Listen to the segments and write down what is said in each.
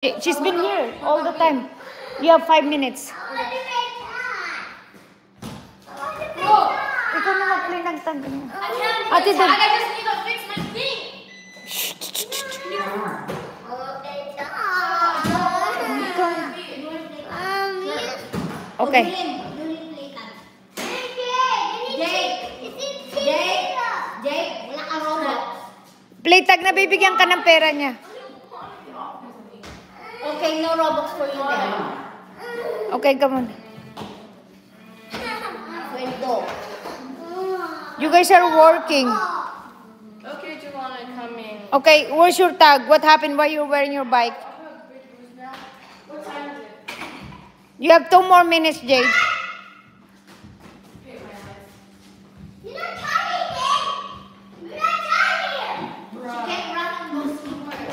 She's been here all the time. You have 5 minutes. Ikaw na mag-play ng tag niya. Ate, I just need to fix my thing. Okay. Jake, wala kang robot. Play tag na bibigyan ka ng pera niya. Okay, no Robux for you then. Okay, come on. Go. You guys are working. Okay, Joanna, come in. Okay, where's your tag? What happened? Why you're wearing your bike? What time is it? You have 2 more minutes, Jade. You're not tired yet. You're not tired. You can't run on those slippers.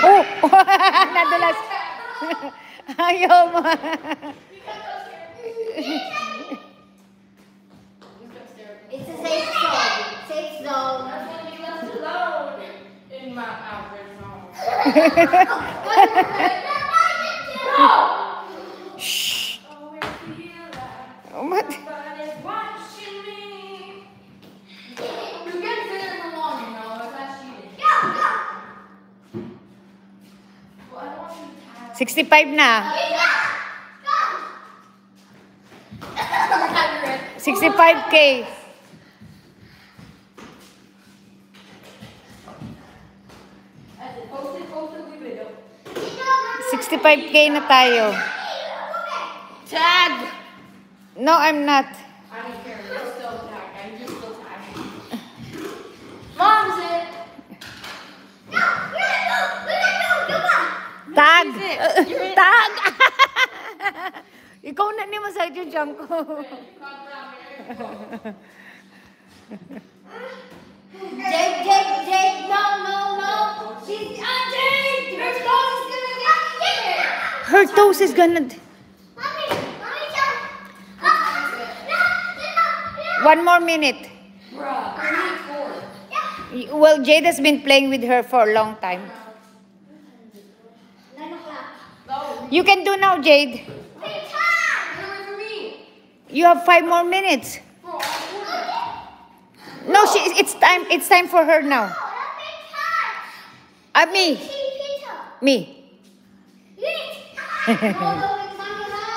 Oh! Nadulas. Ayaw mo. It's a safe zone. Safe zone. I'm going to be left alone in my average home. Shh. Oh, I feel like What? somebody's watching me. You can sit in the lawn, you know, if that's cheating. Well, I don't want you to have 65 na. 65K. 65K na tayo. Tag. No, I'm not. I don't care. You're still tired. You're still tired. Mom's it. Tag! Tag! Ikaw na ni masakit yung junk ko. Jake, no. She's Jake. Her toes is gonna get bigger. Her toes is gonna... Mommy, 1 more minute. Bruh, I need 4. Well, Jade has been playing with her for a long time. 9 o'clock. No, You can do now, Jade. get away from me. You have 5 more minutes. Bro, I'm No, it's time for her now. Me. Me.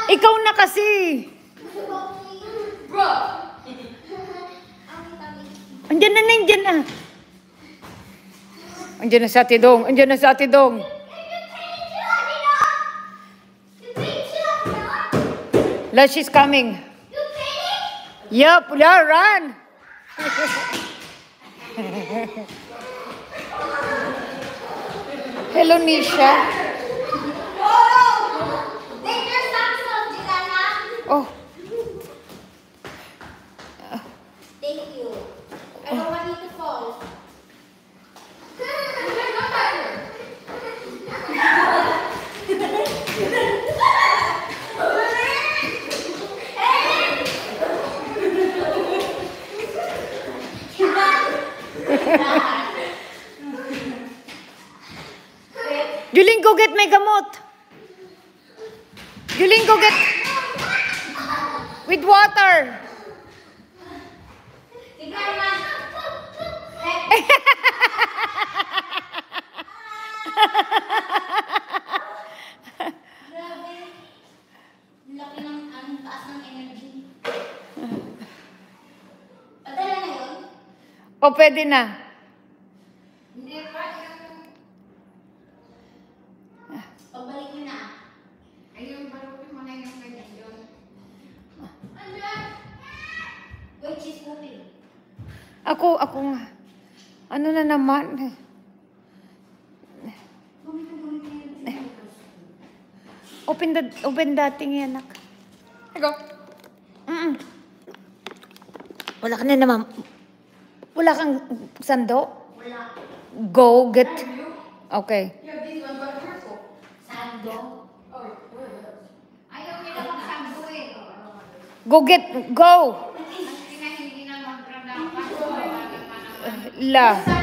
Ikaw na kasi. Bruh. Andiyan na. Andiyan na sa Tidong. Look, she's coming. Yup, yeah, run. Hello, Nisha. Oh, Thank you. I don't want you to fall. Juling, go get my gamot. Juling, go get with water. Laki ng ang taas ng energy. Padala na yun? O, pwede na. Hindi pa. Pagbalik mo na. Ayun, balupin mo na yung ganyan yun. Wait, she's moving. Ako nga. Ano na naman? Open dating yan, anak. Go. Wala ka na naman. Wala kang sando? Wala. Go get. Okay. You have these ones, but careful. Sando. Oh, where are those? Ayaw nila mag-sando eh. Go get. Go. Hindi na mag-grab na. La.